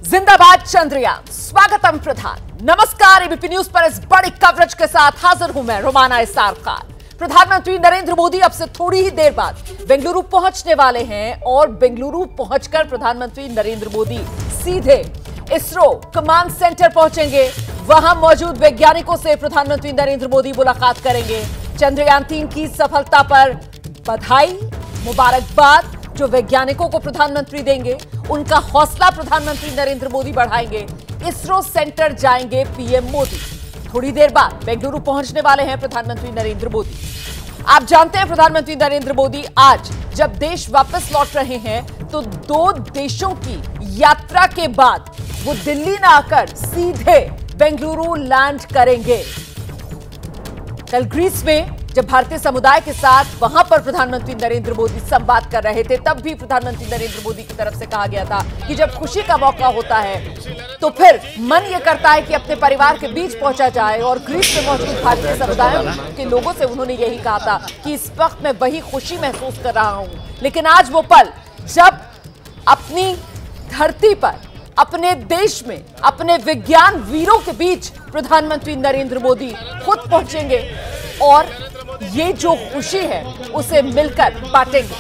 जिंदाबाद चंद्रयान, स्वागतम प्रधान। नमस्कार, एबीपी न्यूज पर इस बड़ी कवरेज के साथ हाजिर हूं मैं रोमाना इसार खान। प्रधानमंत्री नरेंद्र मोदी अब से थोड़ी ही देर बाद बेंगलुरु पहुंचने वाले हैं और बेंगलुरु पहुंचकर प्रधानमंत्री नरेंद्र मोदी सीधे इसरो कमांड सेंटर पहुंचेंगे। वहां मौजूद वैज्ञानिकों से प्रधानमंत्री नरेंद्र मोदी मुलाकात करेंगे। चंद्रयान 3 की सफलता पर बधाई, मुबारकबाद जो वैज्ञानिकों को प्रधानमंत्री देंगे, उनका हौसला प्रधानमंत्री नरेंद्र मोदी बढ़ाएंगे। इसरो सेंटर जाएंगे पीएम मोदी। थोड़ी देर बाद बेंगलुरु पहुंचने वाले हैं प्रधानमंत्री नरेंद्र मोदी। आप जानते हैं प्रधानमंत्री नरेंद्र मोदी आज जब देश वापस लौट रहे हैं तो 2 देशों की यात्रा के बाद वो दिल्ली ना आकर सीधे बेंगलुरु लैंड करेंगे। कल ग्रीस में जब भारतीय समुदाय के साथ वहां पर प्रधानमंत्री नरेंद्र मोदी संवाद कर रहे थे, तब भी प्रधानमंत्री नरेंद्र मोदी की तरफ से कहा गया था कि जब खुशी का मौका होता है तो फिर मन ये करता है कि अपने परिवार के बीच पहुंचा जाए। और ग्रीस में मौजूद भारतीय समुदाय के लोगों से उन्होंने यही कहा था कि इस वक्त मैं वही खुशी महसूस कर रहा हूं। लेकिन आज वो पल जब अपनी धरती पर, अपने देश में, अपने विज्ञान वीरों के बीच प्रधानमंत्री नरेंद्र मोदी खुद पहुंचेंगे और ये जो खुशी है उसे मिलकर बांटेंगे।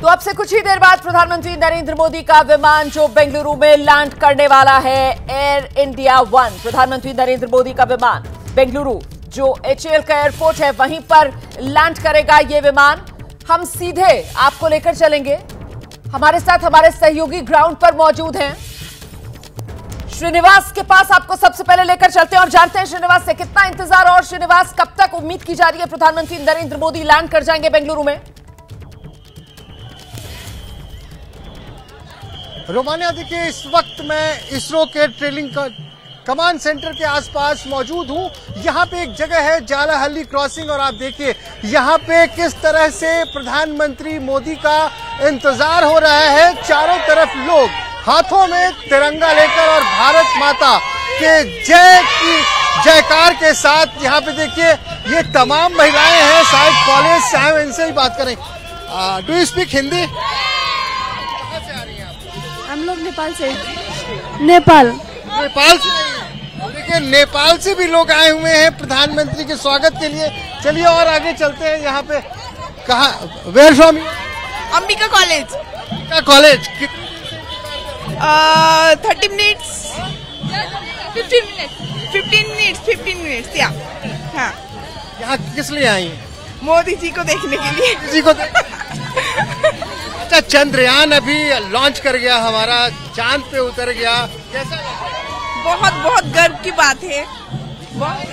तो अब से कुछ ही देर बाद प्रधानमंत्री नरेंद्र मोदी का विमान जो बेंगलुरु में लैंड करने वाला है, एयर इंडिया 1। प्रधानमंत्री नरेंद्र मोदी का विमान बेंगलुरु जो एचएएल का एयरपोर्ट है वहीं पर लैंड करेगा ये विमान। हम सीधे आपको लेकर चलेंगे। हमारे साथ हमारे सहयोगी ग्राउंड पर मौजूद हैं। श्रीनिवास के पास आपको सबसे पहले लेकर चलते हैं और जानते हैं श्रीनिवास से कितना इंतजार और श्रीनिवास कब तक उम्मीद की जा रही है प्रधानमंत्री नरेंद्र मोदी लैंड कर जाएंगे बेंगलुरु में? रोमानिया, देखिए इस वक्त मैं इसरो के ट्रेनिंग कमांड सेंटर के आसपास मौजूद हूं। यहाँ पे एक जगह है जालाहल्ली क्रॉसिंग और आप देखिए यहाँ पे किस तरह से प्रधानमंत्री मोदी का इंतजार हो रहा है। चारों तरफ लोग हाथों में तिरंगा लेकर और भारत माता के जय की जयकार के साथ यहाँ पे देखिए ये तमाम महिलाएं हैं, शायद कॉलेज से आए, इनसे ही बात करें। Do you speak Hindi? कहाँ से आ रही हैं आप? हम लोग नेपाल से। नेपाल से। देखिए नेपाल से भी लोग आए हुए हैं प्रधानमंत्री के स्वागत के लिए। चलिए और आगे चलते हैं। यहाँ पे कहाँ, where from? Ambika college. Ambika college. 30 minutes 15 minutes या। हाँ, यहाँ किस लिए आई हैं? मोदी जी को देखने के लिए। जी को अच्छा, चंद्रयान अभी लॉन्च कर गया, हमारा चांद पे उतर गया, कैसा लगा? बहुत गर्व की बात है।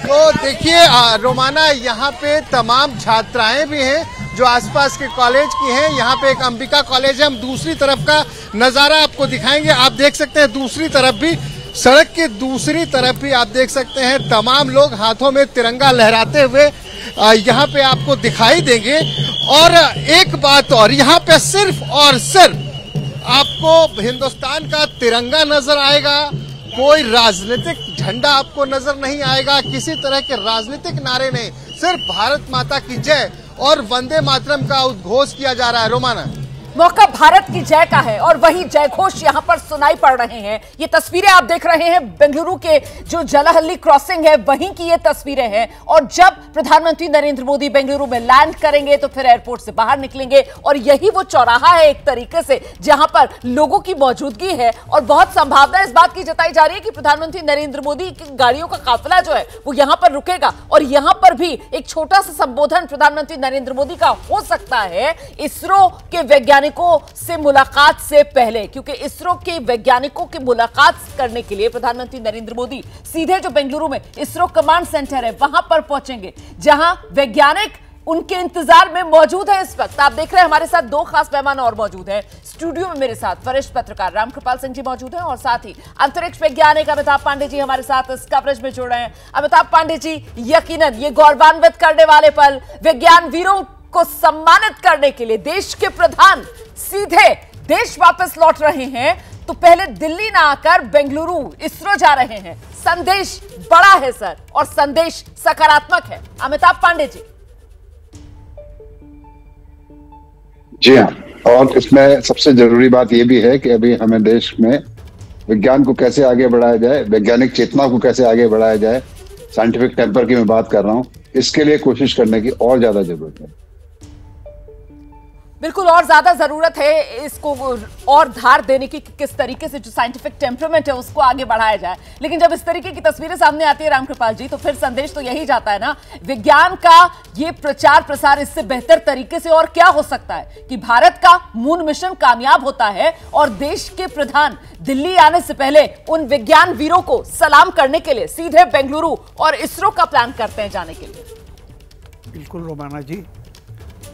तो देखिए रोमाना, यहाँ पे तमाम छात्राएं भी हैं जो आसपास के कॉलेज की हैं। यहाँ पे एक अंबिका कॉलेज है। हम दूसरी तरफ का नजारा आपको दिखाएंगे। आप देख सकते हैं दूसरी तरफ भी, सड़क के दूसरी तरफ भी आप देख सकते हैं तमाम लोग हाथों में तिरंगा लहराते हुए यहाँ पे आपको दिखाई देंगे। और एक बात और, यहाँ पे सिर्फ और सिर्फ आपको हिंदुस्तान का तिरंगा नजर आएगा। कोई राजनीतिक झंडा आपको नजर नहीं आएगा, किसी तरह के राजनीतिक नारे नहीं, सिर्फ भारत माता की जय और वंदे मातरम का उद्घोष किया जा रहा है। रोमाना, मौका भारत की जय का है और वही जय घोष यहां पर सुनाई पड़ रहे हैं। ये तस्वीरें आप देख रहे हैं बेंगलुरु के जो जालाहल्ली क्रॉसिंग है वहीं की ये तस्वीरें हैं। और जब प्रधानमंत्री नरेंद्र मोदी बेंगलुरु में लैंड करेंगे तो फिर एयरपोर्ट से बाहर निकलेंगे और यही वो चौराहा है एक तरीके से जहां पर लोगों की मौजूदगी है। और बहुत संभावना इस बात की जताई जा रही है कि प्रधानमंत्री नरेंद्र मोदी की गाड़ियों का काफिला जो है वो यहां पर रुकेगा और यहां पर भी एक छोटा सा संबोधन प्रधानमंत्री नरेंद्र मोदी का हो सकता है इसरो के वैज्ञानिकों से मुलाकात से पहले, क्योंकि इसरो के वैज्ञानिकों की मुलाकात करने के लिए प्रधानमंत्री नरेंद्र मोदी सीधे जो बेंगलुरु में इसरो कमांड सेंटर है वहां पर पहुंचेंगे, जहां वैज्ञानिक उनके इंतजार में मौजूद है। इस वक्त आप देख रहे हैं हमारे साथ 2 खास मेहमान और मौजूद हैं। स्टूडियो में मेरे साथ वरिष्ठ पत्रकार रामकृपाल सिंह जी मौजूद हैं और साथ ही अंतरिक्ष वैज्ञानिक अमिताभ पांडे जी हमारे साथ इस कवरेज में जुड़ रहे हैं। अमिताभ पांडे जी, यकीनन ये गौरवान्वित करने वाले पल, विज्ञान वीरों को सम्मानित करने के लिए देश के प्रधान सीधे देश वापस लौट रहे हैं, तो पहले दिल्ली ना आकर बेंगलुरु इसरो जा रहे हैं। संदेश बड़ा है सर और संदेश सकारात्मक है। अमिताभ पांडे जी। जी हाँ, और इसमें सबसे जरूरी बात यह भी है कि अभी हमें देश में विज्ञान को कैसे आगे बढ़ाया जाए, वैज्ञानिक चेतना को कैसे आगे बढ़ाया जाए, साइंटिफिक टेम्पर की मैं बात कर रहा हूँ, इसके लिए कोशिश करने की और ज्यादा जरूरत है। बिल्कुल, और ज्यादा जरूरत है इसको और धार देने की, किस तरीके से जो साइंटिफिक टेम्परामेंट है उसको आगे बढ़ाया जाए। लेकिन जब इस तरीके की तस्वीरें सामने आती है रामकृपाल जी, तो फिर संदेश तो यही जाता है ना, विज्ञान का ये प्रचार प्रसार इससे बेहतर तरीके से और क्या हो सकता है कि भारत का मून मिशन कामयाब होता है और देश के प्रधान दिल्ली आने से पहले उन विज्ञान वीरों को सलाम करने के लिए सीधे बेंगलुरु और इसरो का प्लान करते हैं जाने के लिए। बिल्कुल रोमाना जी,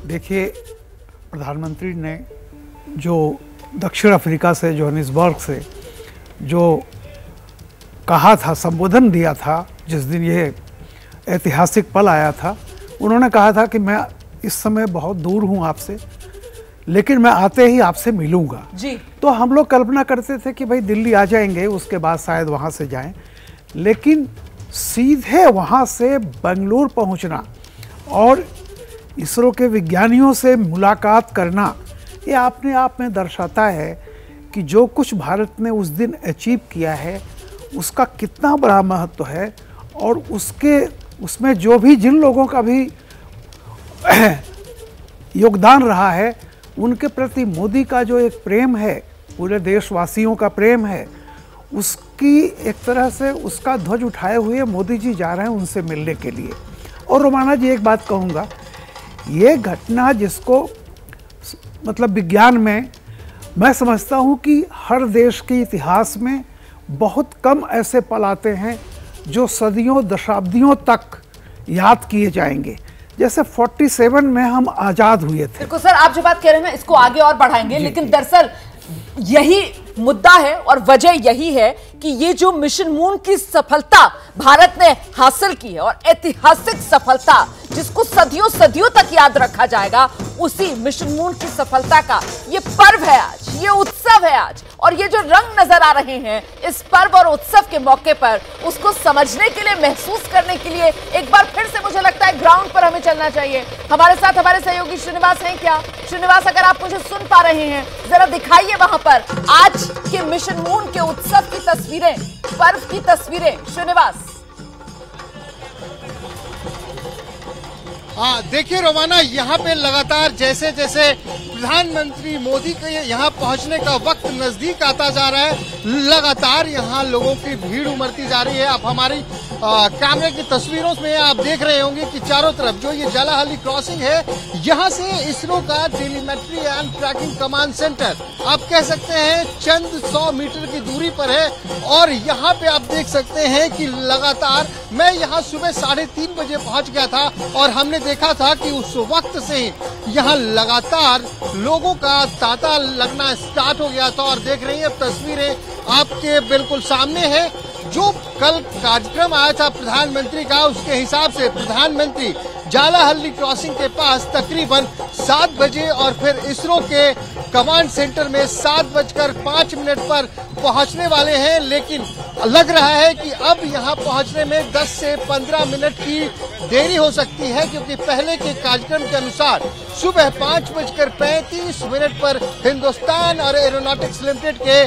देखिए प्रधानमंत्री ने जो दक्षिण अफ्रीका से, जोहानिसबर्ग से जो कहा था, संबोधन दिया था जिस दिन ये ऐतिहासिक पल आया था, उन्होंने कहा था कि मैं इस समय बहुत दूर हूं आपसे, लेकिन मैं आते ही आपसे मिलूंगा जी। तो हम लोग कल्पना करते थे कि भाई दिल्ली आ जाएंगे, उसके बाद शायद वहां से जाएं, लेकिन सीधे वहां से बेंगलुरु पहुंचना और इसरो के विज्ञानियों से मुलाकात करना, ये अपने आप में दर्शाता है कि जो कुछ भारत ने उस दिन अचीव किया है उसका कितना बड़ा महत्व है, और उसमें जो भी जिन लोगों का भी योगदान रहा है उनके प्रति मोदी का जो एक प्रेम है, पूरे देशवासियों का प्रेम है, उसकी एक तरह से उसका ध्वज उठाए हुए मोदी जी जा रहे हैं उनसे मिलने के लिए। और रोमाना जी, एक बात कहूँगा, ये घटना जिसको मतलब विज्ञान में मैं समझता हूँ कि हर देश के इतिहास में बहुत कम ऐसे पल आते हैं जो सदियों दशाब्दियों तक याद किए जाएंगे। जैसे 47 में हम आज़ाद हुए थे। देखो सर, आप जो बात कह रहे हैं ना, इसको आगे और बढ़ाएंगे, लेकिन दरअसल यही मुद्दा है और वजह यही है कि ये जो मिशन मून की सफलता भारत ने हासिल की है और ऐतिहासिक सफलता जिसको सदियों सदियों तक याद रखा जाएगा, उसी मिशन मून की सफलता का ये पर्व है आज, ये उत्सव है आज। और ये जो रंग नजर आ रहे हैं इस पर्व और उत्सव के मौके पर, उसको समझने के लिए, महसूस करने के लिए एक बार फिर से मुझे लगता है ग्राउंड पर हमें चलना चाहिए। हमारे साथ हमारे सहयोगी श्रीनिवास हैं क्या? श्रीनिवास, अगर आप मुझे सुन पा रहे हैं, जरा दिखाइए वहां पर आज के मिशन मून के उत्सव की तस्वीरें, पर्व की तस्वीरें। श्रीनिवास। हाँ, देखिए रोमाना, यहाँ पे लगातार जैसे जैसे प्रधानमंत्री मोदी के यहाँ पहुँचने का वक्त नजदीक आता जा रहा है, लगातार यहाँ लोगों की भीड़ उमड़ती जा रही है। आप हमारी कैमरे की तस्वीरों में आप देख रहे होंगे कि चारों तरफ जो ये जालाहल्ली क्रॉसिंग है, यहाँ से इसरो का telemetry and tracking command center आप कह सकते हैं चंद 100 मीटर की दूरी पर है। और यहाँ पे आप देख सकते हैं कि लगातार, मैं यहाँ सुबह 3:30 बजे पहुँच गया था और हमने देखा था कि उस वक्त से ही यहाँ लगातार लोगों का तांता लगना स्टार्ट हो गया था। और देख रही हैं तस्वीरें आपके बिल्कुल सामने है। जो कल कार्यक्रम आया था प्रधानमंत्री का, उसके हिसाब से प्रधानमंत्री जालाहल्ली क्रॉसिंग के पास तकरीबन 7 बजे और फिर इसरो के कमांड सेंटर में 7:05 पर पहुंचने वाले हैं। लेकिन लग रहा है कि अब यहां पहुंचने में 10 से 15 मिनट की देरी हो सकती है, क्योंकि पहले के कार्यक्रम के अनुसार सुबह 5:35 पर हिंदुस्तान और एरोनॉटिक्स लिमिटेड के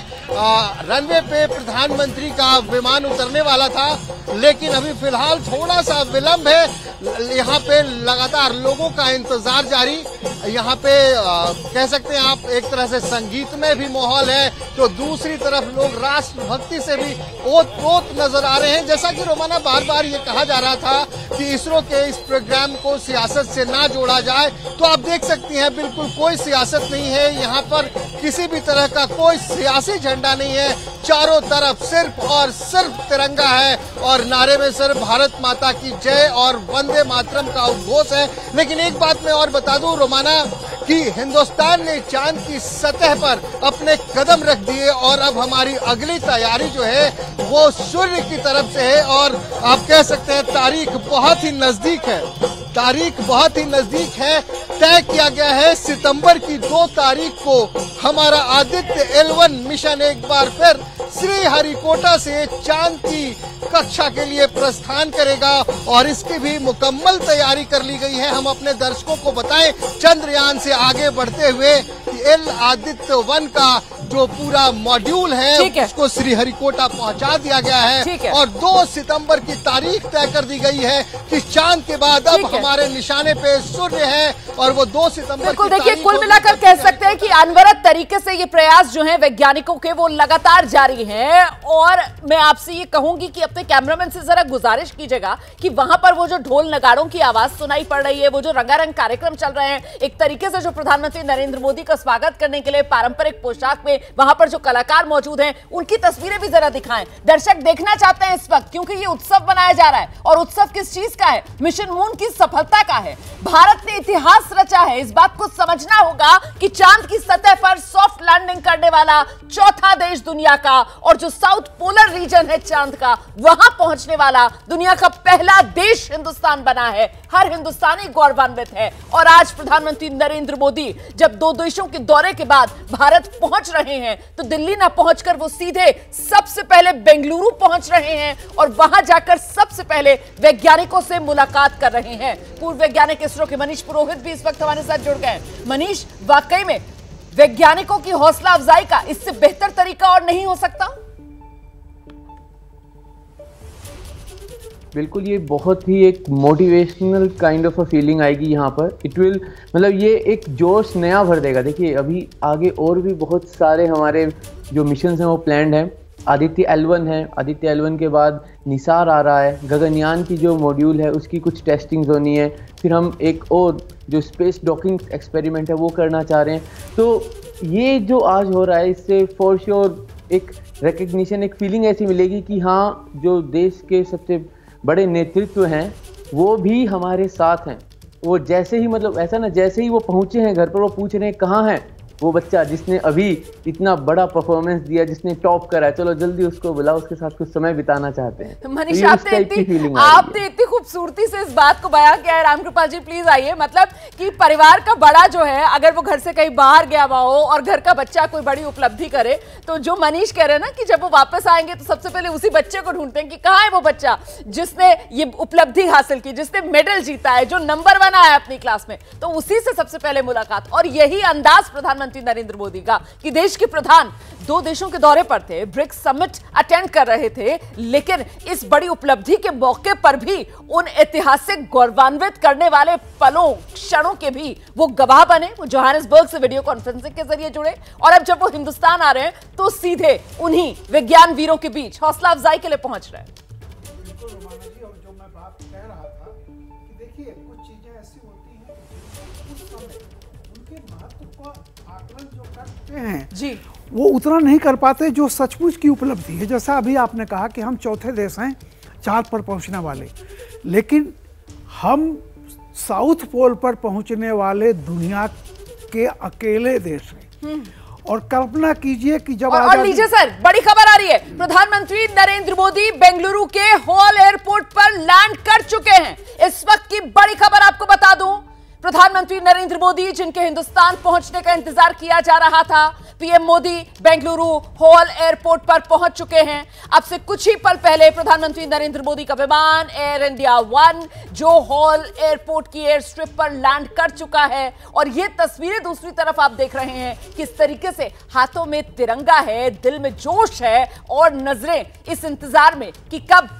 रनवे पे प्रधानमंत्री का विमान उतरने वाला था। लेकिन अभी फिलहाल थोड़ा सा विलंब है। यहाँ पे लगातार लोगों का इंतजार जारी। यहाँ पे कह सकते हैं आप, एक तरह से संगीतमय भी माहौल है, तो दूसरी तरफ लोग राष्ट्रभक्ति से भी ओत-प्रोत नजर आ रहे हैं। जैसा कि रोमाना बार बार ये कहा जा रहा था कि इसरो के इस प्रोग्राम को सियासत से ना जोड़ा जाए, तो आप देख सकती हैं बिल्कुल कोई सियासत नहीं है। यहाँ पर किसी भी तरह का कोई सियासी झंडा नहीं है। चारों तरफ सिर्फ और सिर्फ तिरंगा है और नारे में सिर्फ भारत माता की जय और वंदे मातरम का उद्घोष है। लेकिन एक बात मैं और बता दूं रोमाना, कि हिंदुस्तान ने चांद की सतह पर अपने कदम रख दिए और अब हमारी अगली तैयारी जो है वो सूर्य की तरफ से है। और आप कह सकते हैं तारीख बहुत ही नजदीक है, तारीख बहुत ही नजदीक है। तय किया गया है सितंबर की 2 तारीख को हमारा आदित्य L1 मिशन एक बार फिर श्रीहरिकोटा से चांद की कक्षा के लिए प्रस्थान करेगा और इसकी भी मुकम्मल तैयारी कर ली गई है। हम अपने दर्शकों को बताएं, चंद्रयान से आगे बढ़ते हुए एल आदित्य 1 का जो पूरा मॉड्यूल है उसको श्रीहरिकोटा पहुंचा दिया गया है और 2 सितंबर की तारीख तय कर दी गई है कि चांद के बाद अब हमारे निशाने पे सूर्य है और वो 2 सितंबर। बिल्कुल, देखिए कुल मिलाकर कह सकते हैं कि अनवरत तरीके से ये प्रयास जो है वैज्ञानिकों के वो लगातार जारी हैं। और मैं आपसे ये कहूंगी कि अपने कैमरामैन से जरा गुजारिश कीजिएगा कि वहां पर वो जो ढोल नगाड़ों की आवाज सुनाई पड़ रही है, वो जो रंगारंग कार्यक्रम चल रहे हैं, एक तरीके से जो प्रधानमंत्री नरेंद्र मोदी का स्वागत करने के लिए पारंपरिक पोशाक में वहां पर जो कलाकार मौजूद हैं उनकी तस्वीरें भी जरा दिखाएं। दर्शक देखना चाहते हैं इस वक्त, क्योंकि ये उत्सव मनाया जा रहा है और उत्सव किस चीज का है? मिशन मून की सफलता का है। भारत ने इतिहास रचा है। इस बात को समझना होगा कि चांद की सतह पर सॉफ्ट लैंडिंग करने वाला चौथा देश दुनिया का और जो साउथ पोलर रीजन है चांद का, वहां पहुंचने वाला दुनिया का पहला देश हिंदुस्तान बना है। हर हिंदुस्तानी गौरवान्वित है। और आज प्रधानमंत्री नरेंद्र मोदी जब 2 देशों के दौरे के बाद भारत पहुंच रहे हैं तो दिल्ली ना पहुंचकर वो सीधे सबसे पहले बेंगलुरु पहुंच रहे हैं और वहां जाकर सबसे पहले वैज्ञानिकों से मुलाकात कर रहे हैं। पूर्व वैज्ञानिक इसरो के मनीष पुरोहित भी इस वक्त हमारे साथ जुड़ गए हैं। मनीष, वाकई में वैज्ञानिकों की हौसला अफजाई का इससे बेहतर तरीका और नहीं हो सकता? बिल्कुल, ये बहुत ही एक motivational kind of a feeling आएगी यहाँ पर। इट विल मतलब ये एक जोश नया भर देगा। देखिए अभी आगे और भी बहुत सारे हमारे जो मिशन हैं वो प्लान्ड हैं। आदित्य L1 है, आदित्य L1 के बाद निसार आ रहा है, गगनयान की जो मॉड्यूल है उसकी कुछ टेस्टिंग्स होनी है, फिर हम एक और जो स्पेस डॉकिंग एक्सपेरिमेंट है वो करना चाह रहे हैं। तो ये जो आज हो रहा है इससे फॉर श्योर एक रिकग्निशन, एक फीलिंग ऐसी मिलेगी कि हाँ, जो देश के सबसे बड़े नेतृत्व हैं वो भी हमारे साथ हैं। वो जैसे ही मतलब ऐसा ना, जैसे ही वो पहुंचे हैं घर पर, वो पूछ रहे हैं कहाँ हैं वो बच्चा जिसने अभी इतना बड़ा परफॉर्मेंस दिया, जिसने टॉप करा है, चलो जल्दी उसको बुलाओ, उसके साथ कुछ समय बिताना चाहते हैं। मनीष, आपने इतनी खूबसूरती से इस बात को बयां किया है। रामकृपाल जी प्लीज आइए। मतलब कि परिवार का बड़ा जो है, अगर वो घर से कहीं बाहर गया हुआ हो और घर का बच्चा कोई बड़ी उपलब्धि करे, तो जो मनीष कह रहे हैं ना कि जब वो वापस आएंगे तो सबसे पहले उसी बच्चे को ढूंढते हैं कि कहाँ है वो बच्चा जिसने ये उपलब्धि हासिल की, जिसने मेडल जीता है, जो नंबर 1 आया अपनी क्लास में। तो उसी से सबसे पहले मुलाकात। और यही अंदाज प्रधानमंत्री नरेंद्र मोदी का कि देश के प्रधान 2 देशों के दौरे पर थे, ब्रिक्स समिट अटेंड कर रहे थे, लेकिन इस बड़ी उपलब्धि के मौके पर भी उन ऐतिहासिक गौरवान्वित करने वाले पलों, क्षणों के भी वो गवाह बने। वो जोहानिसबर्ग से वीडियो कॉन्फ्रेंसिंग के जरिए जुड़े और अब जब वो हिंदुस्तान आ रहे हैं तो सीधे उन्हीं विज्ञान वीरों के बीच हौसला अफजाई के लिए पहुंच रहे हैं। बिल्कुल रोमाना जी, और जो मैं बात कह रहा था कि देखिए कुछ चीजें ऐसी होती हैं उस समय उनके महत्व का आकलन जो करते हैं जी, वो उतना नहीं कर पाते जो सचमुच की उपलब्धि है। जैसा अभी आपने कहा कि हम चौथे देश हैं चांद पर पहुंचने वाले, लेकिन हम साउथ पोल पर पहुंचने वाले दुनिया के अकेले देश हैं। और कल्पना कीजिए कि जब और लीजिए सर, बड़ी खबर आ रही है। प्रधानमंत्री नरेंद्र मोदी बेंगलुरु के हॉल एयरपोर्ट पर लैंड कर चुके हैं। इस वक्त की बड़ी खबर आपको बता दूं, प्रधानमंत्री नरेंद्र मोदी जिनके हिंदुस्तान पहुंचने का इंतजार किया जा रहा था, PM Modi Bengaluru hall airport पर पहुंच चुके हैं। अब से कुछ ही पल पहले प्रधानमंत्री नरेंद्र मोदी का विमान एयर इंडिया 1 जो हॉल एयरपोर्ट की एयर स्ट्रिप पर लैंड कर चुका है। और ये तस्वीरें दूसरी तरफ आप देख रहे हैं किस तरीके से हाथों में तिरंगा है, दिल में जोश है और नजरें इस इंतजार में कि कब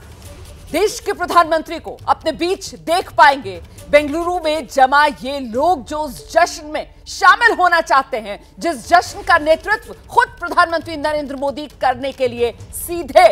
देश के प्रधानमंत्री को अपने बीच देख पाएंगे। बेंगलुरु में जमा ये लोग जो उस जश्न में शामिल होना चाहते हैं, जिस जश्न का नेतृत्व खुद प्रधानमंत्री नरेंद्र मोदी करने के लिए सीधे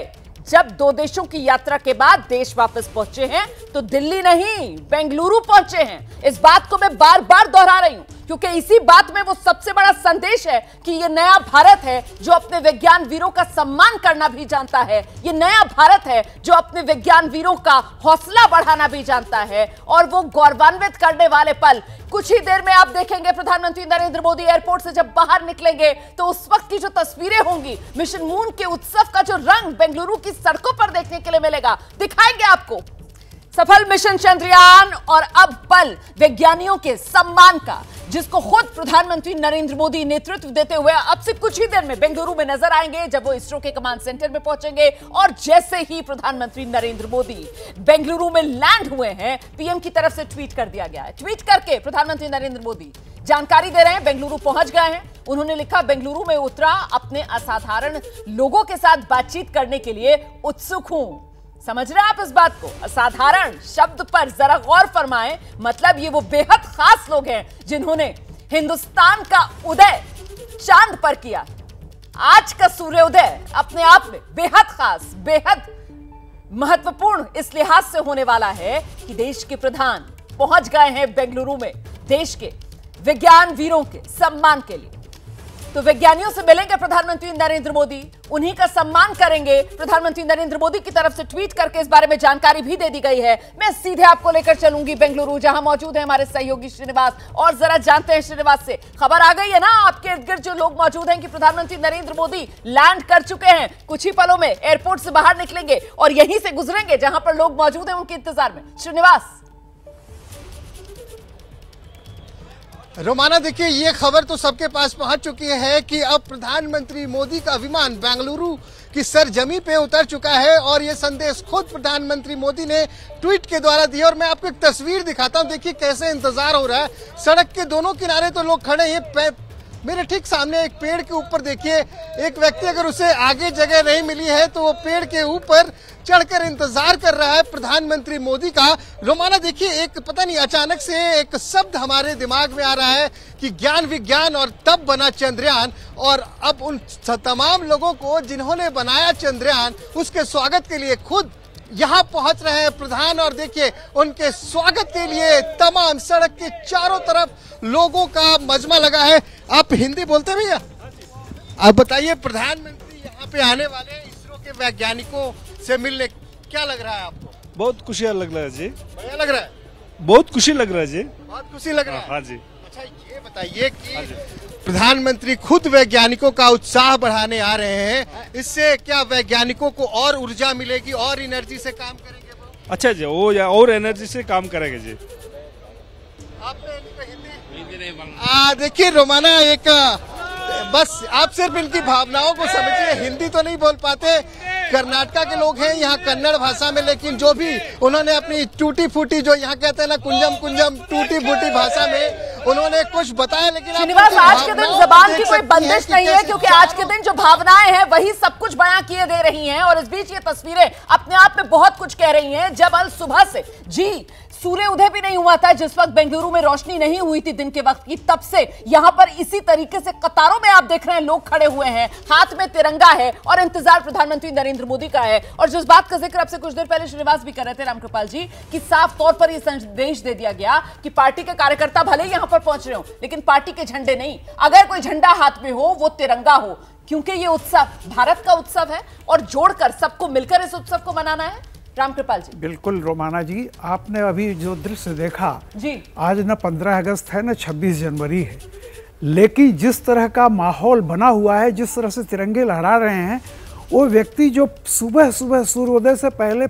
जब 2 देशों की यात्रा के बाद देश वापस पहुंचे हैं तो दिल्ली नहीं बेंगलुरु पहुंचे हैं। इस बात को मैं बार बार दोहरा रही हूं क्योंकि इसी बात में वो सबसे बड़ा संदेश है कि ये नया भारत है जो अपने विज्ञान वीरों का सम्मान करना भी जानता है। ये नया भारत है जो अपने विज्ञान वीरों का हौसला बढ़ाना भी जानता है। और वो गौरवान्वित करने वाले पल कुछ ही देर में आप देखेंगे। प्रधानमंत्री नरेंद्र मोदी एयरपोर्ट से जब बाहर निकलेंगे तो उस वक्त की जो तस्वीरें होंगी, मिशन मून के उत्सव का जो रंग बेंगलुरु की सड़कों पर देखने के लिए मिलेगा, दिखाएंगे आपको। सफल मिशन चंद्रयान और अब पल वैज्ञानिकों के सम्मान का, जिसको खुद प्रधानमंत्री नरेंद्र मोदी नेतृत्व देते हुए अब से कुछ ही देर में बेंगलुरु में नजर आएंगे, जब वो इसरो के कमांड सेंटर में पहुंचेंगे। और जैसे ही प्रधानमंत्री नरेंद्र मोदी बेंगलुरु में लैंड हुए हैं, पीएम की तरफ से ट्वीट कर दिया गया है। ट्वीट करके प्रधानमंत्री नरेंद्र मोदी जानकारी दे रहे हैं, बेंगलुरु पहुंच गए हैं। उन्होंने लिखा, बेंगलुरु में उतरा, अपने असाधारण लोगों के साथ बातचीत करने के लिए उत्सुक हूं। समझ रहे हैं आप इस बात को? असाधारण शब्द पर जरा गौर फरमाएं। मतलब ये वो बेहद खास लोग हैं जिन्होंने हिंदुस्तान का उदय चांद पर किया। आज का सूर्योदय अपने आप में बेहद खास, बेहद महत्वपूर्ण इस लिहाज से होने वाला है कि देश के प्रधान पहुंच गए हैं बेंगलुरु में देश के विज्ञान वीरों के सम्मान के लिए। तो वैज्ञानिकों से मिलेंगे प्रधानमंत्री नरेंद्र मोदी, उन्हीं का सम्मान करेंगे। प्रधानमंत्री नरेंद्र मोदी की तरफ से ट्वीट करके इस बारे में जानकारी भी दे दी गई है। मैं सीधे आपको लेकर चलूंगी बेंगलुरु, जहां मौजूद है हमारे सहयोगी श्रीनिवास, और जरा जानते हैं श्रीनिवास से। खबर आ गई है ना आपके इर्द गिर्द जो लोग मौजूद हैं कि प्रधानमंत्री नरेंद्र मोदी लैंड कर चुके हैं, कुछ ही पलों में एयरपोर्ट से बाहर निकलेंगे और यहीं से गुजरेंगे जहां पर लोग मौजूद हैं उनके इंतजार में। श्रीनिवास। रोमाना, देखिए ये खबर तो सबके पास पहुंच चुकी है कि अब प्रधानमंत्री मोदी का विमान बेंगलुरु की सरजमी पे उतर चुका है, और ये संदेश खुद प्रधानमंत्री मोदी ने ट्वीट के द्वारा दिया। और मैं आपको एक तस्वीर दिखाता हूं, देखिए कैसे इंतजार हो रहा है। सड़क के दोनों किनारे तो लोग खड़े हैं, मेरे ठीक सामने एक पेड़ के ऊपर देखिए एक व्यक्ति, अगर उसे आगे जगह नहीं मिली है तो वो पेड़ के ऊपर चढ़कर इंतजार कर रहा है प्रधानमंत्री मोदी का। रोमाना, देखिए एक पता नहीं अचानक से एक शब्द हमारे दिमाग में आ रहा है कि ज्ञान विज्ञान और तब बना चंद्रयान, और अब उन तमाम लोगों को जिन्होंने बनाया चंद्रयान उसके स्वागत के लिए खुद यहाँ पहुंच रहे हैं प्रधान। और देखिए उनके स्वागत के लिए तमाम सड़क के चारों तरफ लोगों का मजमा लगा है। आप हिंदी बोलते हैं भैया? आप बताइए, प्रधानमंत्री यहाँ पे आने वाले हैं इसरो के वैज्ञानिकों से मिलने, क्या लग रहा है आपको? बहुत खुशी लग रहा है जी। बढ़िया लग रहा है? बहुत खुशी लग रहा है जी। बहुत खुशी लग रहा है? हाँ जी। अच्छा ये बताइए कि प्रधानमंत्री खुद वैज्ञानिकों का उत्साह बढ़ाने आ रहे हैं, इससे क्या वैज्ञानिकों को और ऊर्जा मिलेगी, और एनर्जी से काम करेंगे वो? अच्छा जी, वो और एनर्जी से काम करेंगे जी। आपने हिंदी नहीं? देखिए रोमाना, एक बस आप सिर्फ इनकी भावनाओं को समझिए, हिंदी तो नहीं बोल पाते। कर्नाटका के लोग हैं यहाँ कन्नड़ भाषा में, लेकिन जो भी उन्होंने अपनी टूटी फूटी, जो यहाँ कहते हैं ना कुंजम कुंजम, टूटी फूटी भाषा में उन्होंने कुछ बताया। लेकिन श्रीनिवास, आज के दिन जबान की कोई बंदिश नहीं है, क्योंकि आज के दिन जो भावनाएं हैं वही सब कुछ बयां किए दे रही हैं। और इस बीच ये तस्वीरें अपने आप में बहुत कुछ कह रही हैं। जब अल सुबह से जी सूर्य उदय भी नहीं हुआ था, जिस वक्त बेंगलुरु में रोशनी नहीं हुई थी दिन के वक्त की, तब से यहां पर इसी तरीके से कतारों में आप देख रहे हैं लोग खड़े हुए हैं, हाथ में तिरंगा है और इंतजार प्रधानमंत्री नरेंद्र मोदी का है। और जिस बात का जिक्र आपसे कुछ देर पहले श्रीनिवास भी कर रहे थे रामकृपाल जी, कि साफ तौर पर यह संदेश दे दिया गया कि पार्टी के कार्यकर्ता भले ही यहां पर पहुंच रहे हो, लेकिन पार्टी के झंडे नहीं। अगर कोई झंडा हाथ में हो वो तिरंगा हो, क्योंकि ये उत्सव भारत का उत्सव है और जोड़कर सबको मिलकर इस उत्सव को मनाना है। रामकृपाल जी। बिल्कुल रोमाना जी, आपने अभी जो दृश्य देखा जी, आज न 15 अगस्त है न 26 जनवरी है, लेकिन जिस तरह का माहौल बना हुआ है, जिस तरह से तिरंगे लहरा रहे हैं, वो व्यक्ति जो सुबह सुबह सूर्योदय से पहले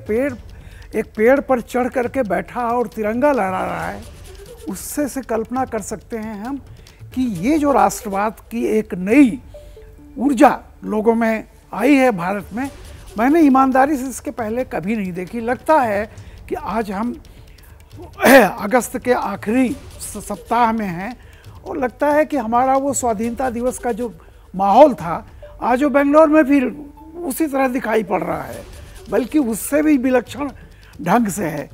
एक पेड़ पर चढ़ करके बैठा और तिरंगा लहरा रहा है, उससे से कल्पना कर सकते हैं हम कि ये जो राष्ट्रवाद की एक नई ऊर्जा लोगों में आई है भारत में, मैंने ईमानदारी से इसके पहले कभी नहीं देखी। लगता है कि आज हम अगस्त के आखिरी सप्ताह में हैं, और लगता है कि हमारा वो स्वाधीनता दिवस का जो माहौल था आज वो बेंगलोर में भी उसी तरह दिखाई पड़ रहा है, बल्कि उससे भी विलक्षण ढंग से है।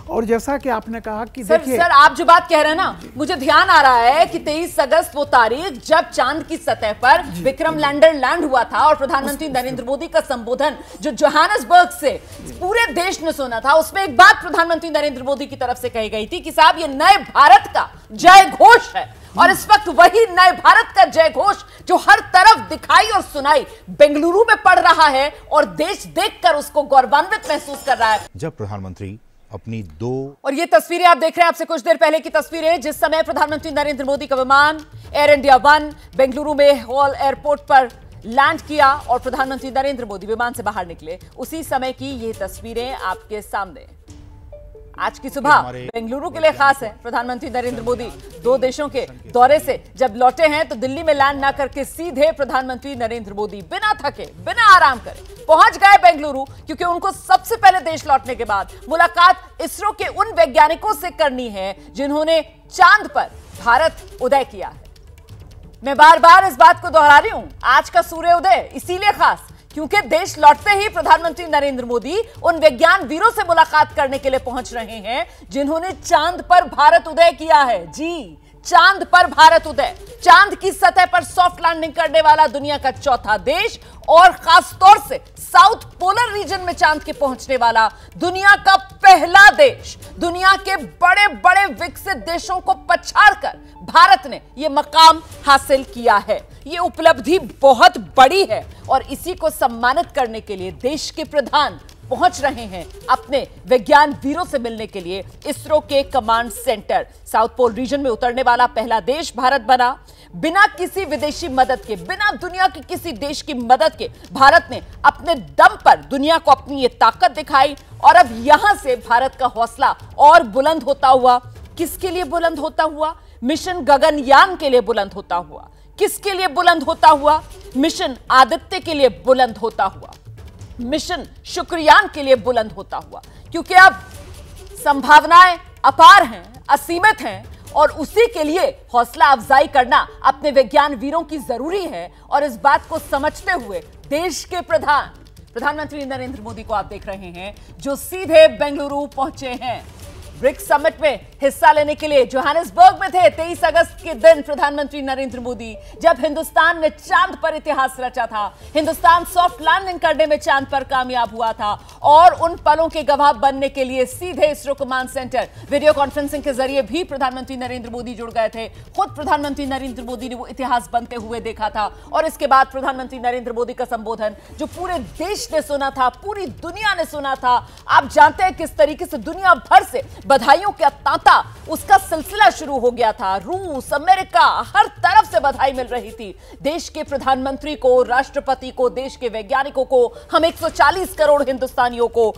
और जैसा कि आपने कहा कि देखिए सर आप जो बात कह रहे हैं ना, मुझे ध्यान आ रहा है कि 23 अगस्त वो तारीख जब चांद की सतह पर विक्रम लैंडर लैंड हुआ था, और प्रधानमंत्री नरेंद्र मोदी का संबोधन जो जोहान्सबर्ग से पूरे देश ने सुना था, उसमें एक बात प्रधानमंत्री नरेंद्र मोदी की तरफ से कही गई थी कि साहब ये नए भारत का जय घोष है। और इस वक्त वही नए भारत का जय घोष जो हर तरफ दिखाई और सुनाई बेंगलुरु में पड़ रहा है, और देश देखकर उसको गौरवान्वित महसूस कर रहा है। जब प्रधानमंत्री अपनी दो, और ये तस्वीरें आप देख रहे हैं, आपसे कुछ देर पहले की तस्वीरें, जिस समय प्रधानमंत्री नरेंद्र मोदी का विमान एयर इंडिया 1 बेंगलुरु में हॉल एयरपोर्ट पर लैंड किया और प्रधानमंत्री नरेंद्र मोदी विमान से बाहर निकले, उसी समय की ये तस्वीरें आपके सामने। आज की सुबह बेंगलुरु के लिए खास है। प्रधानमंत्री नरेंद्र मोदी 2 देशों के दौरे से जब लौटे हैं तो दिल्ली में लैंड ना करके सीधे प्रधानमंत्री नरेंद्र मोदी बिना थके बिना आराम करे पहुंच गए बेंगलुरु, क्योंकि उनको सबसे पहले देश लौटने के बाद मुलाकात इसरो के उन वैज्ञानिकों से करनी है जिन्होंने चांद पर भारत उदय किया है। मैं बार बार इस बात को दोहरा रही हूं, आज का सूर्योदय इसीलिए खास क्योंकि देश लौटते ही प्रधानमंत्री नरेंद्र मोदी उन वैज्ञानिक वीरों से मुलाकात करने के लिए पहुंच रहे हैं जिन्होंने चांद पर भारत उदय किया है। जी, चांद पर भारत उदय, चांद की सतह पर सॉफ्ट लैंडिंग करने वाला दुनिया का चौथा देश और खास तौर से साउथ पोलर रीजन में चांद के पहुंचने वाला दुनिया का पहला देश। दुनिया के बड़े बड़े विकसित देशों को पछाड़कर भारत ने यह मकाम हासिल किया है। यह उपलब्धि बहुत बड़ी है और इसी को सम्मानित करने के लिए देश के प्रधान पहुंच रहे हैं अपने विज्ञान वीरों से मिलने के लिए। इसरो के command center south pole region में उतरने वाला पहला देश भारत बना। बिना किसी विदेशी मदद के, बिना दुनिया के किसी देश की मदद के भारत ने अपने दम पर दुनिया को अपनी ये ताकत दिखाई और अब यहां से भारत का हौसला और बुलंद होता हुआ। किसके लिए बुलंद होता हुआ? मिशन गगनयान के लिए बुलंद होता हुआ। किसके लिए बुलंद होता हुआ? मिशन आदित्य के लिए बुलंद होता हुआ, मिशन शुक्रयान के लिए बुलंद होता हुआ, क्योंकि अब संभावनाएं अपार हैं, असीमित हैं और उसी के लिए हौसला अफजाई करना अपने विज्ञान वीरों की जरूरी है। और इस बात को समझते हुए देश के प्रधानमंत्री नरेंद्र मोदी को आप देख रहे हैं जो सीधे बेंगलुरु पहुंचे हैं ब्रिक्स समिट में हिस्सा लेने के लिए। जोहानिसबर्ग में थे 23 अगस्त के दिन प्रधानमंत्री नरेंद्र मोदी, जब हिंदुस्तान ने चांद पर इतिहास रचा था। हिंदुस्तान सॉफ्ट लैंडिंग करने में चांद पर कामयाब हुआ था और उन पलों के गवाह बनने के लिए सीधे ISRO command centre video conferencing के जरिए भी प्रधानमंत्री नरेंद्र मोदी जुड़ गए थे। खुद प्रधानमंत्री नरेंद्र मोदी ने वो इतिहास बनते हुए देखा था और इसके बाद प्रधानमंत्री नरेंद्र मोदी का संबोधन जो पूरे देश ने सुना था, पूरी दुनिया ने सुना था। आप जानते हैं किस तरीके से दुनिया भर से बधाइयों का तांता, उसका सिलसिला शुरू हो गया था। रूस, अमेरिका, हर तरफ से बधाई मिल रही थी। देश के प्रधानमंत्री को, राष्ट्रपति को, देश के वैज्ञानिकों को, हम 140 करोड़ हिंदुस्तानियों को